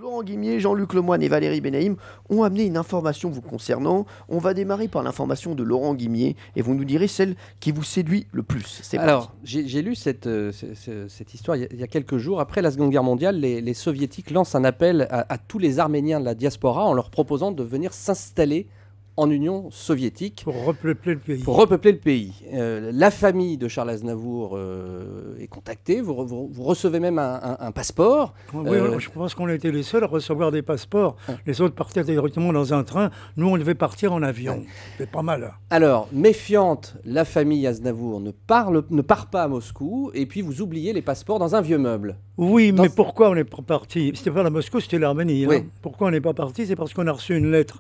Laurent Guimier, Jean-Luc Lemoyne et Valérie Benaïm ont amené une information vous concernant. On va démarrer par l'information de Laurent Guimier et vous nous direz celle qui vous séduit le plus. Alors, j'ai lu cette histoire il y a quelques jours. Après la Seconde Guerre mondiale, les Soviétiques lancent un appel à tous les Arméniens de la diaspora en leur proposant de venir s'installer en Union soviétique. Pour repeupler le pays. Pour repeupler le pays. La famille de Charles Aznavour est contactée. Vous recevez même un passeport. Oui, je pense qu'on a été les seuls à recevoir des passeports. Les autres partaient directement dans un train. Nous, on devait partir en avion. C'est pas mal. Alors, méfiante, la famille Aznavour ne part pas à Moscou. Et puis, vous oubliez les passeports dans un vieux meuble. Oui, mais pourquoi on n'est pas parti? C'était pas la Moscou, c'était l'Arménie. Oui. Hein. Pourquoi on n'est pas parti? C'est parce qu'on a reçu une lettre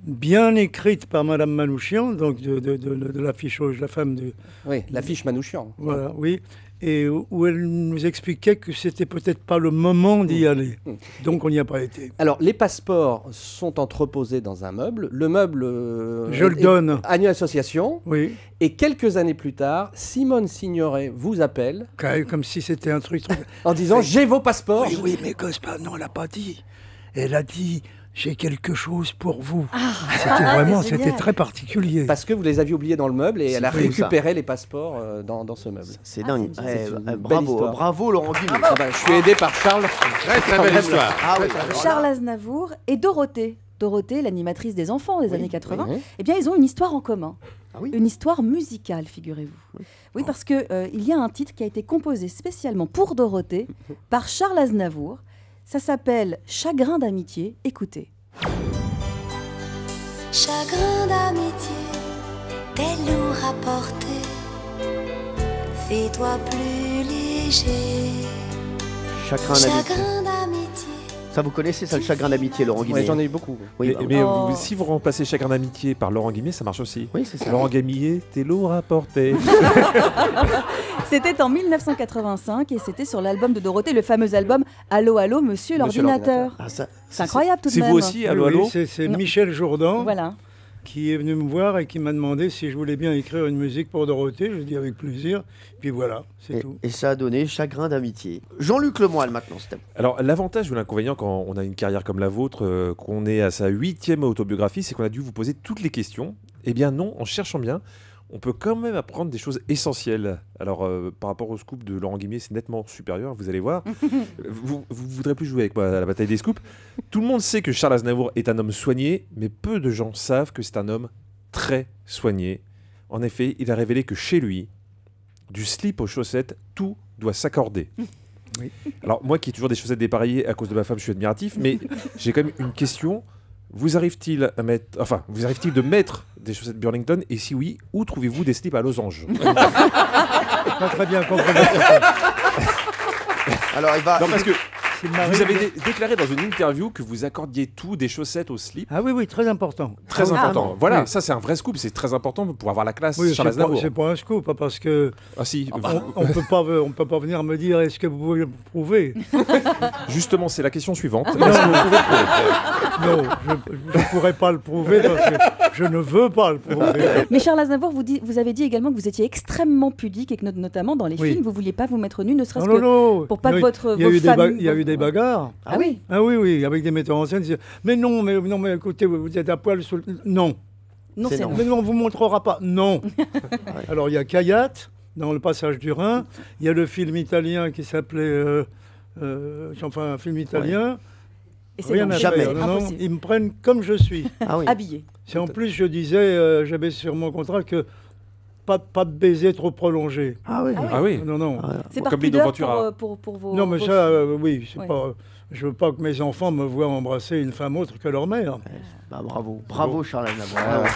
bien écrite par Madame Manouchian, donc de l'affiche, la femme de... Oui, l'affiche Manouchian. Voilà, oui. Et où elle nous expliquait que c'était peut-être pas le moment d'y aller. Donc on n'y a pas été. Alors, les passeports sont entreposés dans un meuble. Le meuble... Je le donne. À une association. Oui. Et quelques années plus tard, Simone Signoret vous appelle. Comme si c'était un truc... En disant, j'ai vos passeports. Oui, oui, mais non, elle n'a pas dit. Elle a dit... J'ai quelque chose pour vous. C'était très particulier. Parce que vous les aviez oubliés dans le meuble et elle a récupéré les passeports dans ce meuble. C'est dingue. Bravo Laurent Guimier. Je suis aidé par Charles. Très belle histoire. Charles Aznavour et Dorothée. Dorothée, l'animatrice des enfants des années 80. Eh bien, ils ont une histoire en commun. Une histoire musicale, figurez-vous. Oui, parce qu'il y a un titre qui a été composé spécialement pour Dorothée par Charles Aznavour. Ça s'appelle Chagrin d'amitié. Écoutez. Chagrin d'amitié, t'es lourd à porter. Fais-toi plus léger. Chagrin d'amitié. Ça, vous connaissez ça, le chagrin d'amitié, Laurent Guimier? J'en ai eu beaucoup. Oui, mais si vous remplacez chagrin d'amitié par Laurent Guimier, ça marche aussi. Oui, c'est ça. Laurent Guimier, t'es lourd à porter. C'était en 1985 et c'était sur l'album de Dorothée, le fameux album Allô, allô, monsieur l'ordinateur. C'est incroyable tout de même. C'est vous aussi, allô, allô? C'est Michel Jourdan. Voilà. Qui est venu me voir et qui m'a demandé si je voulais bien écrire une musique pour Dorothée. Je lui ai dit avec plaisir. Puis voilà, c'est tout. Et ça a donné Chagrin d'amitié. Jean-Luc Lemoyne maintenant, c'était. Alors, l'avantage ou l'inconvénient quand on a une carrière comme la vôtre, qu'on est à sa 8e autobiographie, c'est qu'on a dû vous poser toutes les questions. Eh bien non, en cherchant bien, on peut quand même apprendre des choses essentielles. Alors, par rapport au scoop de Laurent Guimier, c'est nettement supérieur, vous allez voir. Vous voudrez plus jouer avec moi à la bataille des scoops. Tout le monde sait que Charles Aznavour est un homme soigné, mais peu de gens savent que c'est un homme très soigné. En effet, il a révélé que chez lui, du slip aux chaussettes, tout doit s'accorder. Oui. Alors, moi qui ai toujours des chaussettes dépareillées à cause de ma femme, je suis admiratif, mais j'ai quand même une question. Vous arrive-t-il de mettre des chaussettes Burlington? Et si oui, où trouvez-vous des slips à losanges? Pas très bien compris. Alors, il va... Non, parce que vous avez déclaré dans une interview que vous accordiez tout des chaussettes au slip. Ah oui, oui, très important. Très important. Voilà, oui. Ça c'est un vrai scoop, c'est très important pour avoir la classe. Oui, Charles Aznavour. C'est pas un scoop, parce que ah, si. on peut pas venir me dire est-ce que vous pouvez le prouver. Justement, c'est la question suivante. Non, non, je ne pourrais pas le prouver parce que je ne veux pas le prouver. Mais Charles Aznavour, vous avez dit également que vous étiez extrêmement pudique et que notamment dans les films, vous ne vouliez pas vous mettre nu, ne serait-ce que pour pas que votre famille... Il y a eu des bagarres. Ah oui? Ah oui, oui, avec des metteurs en scène qui disaient mais non, mais écoutez, vous êtes à poil sous le... Non. Non, c'est non. Mais non, on ne vous montrera pas. Non. Alors, il y a Kayat, dans Le Passage du Rhin. Il y a le film italien qui s'appelait... un film italien. Et c'est jamais. Non, ils me prennent comme je suis. Ah oui. Habillé. C'est en plus, je disais, j'avais sur mon contrat que pas de baiser trop prolongé. Ah oui. Ah oui. Non, non. C'est par comme pudeur pour pour vos... Non, mais ça, oui, c'est pas... Je veux pas que mes enfants me voient embrasser une femme autre que leur mère. Bravo. Bravo, Charles Aznavour.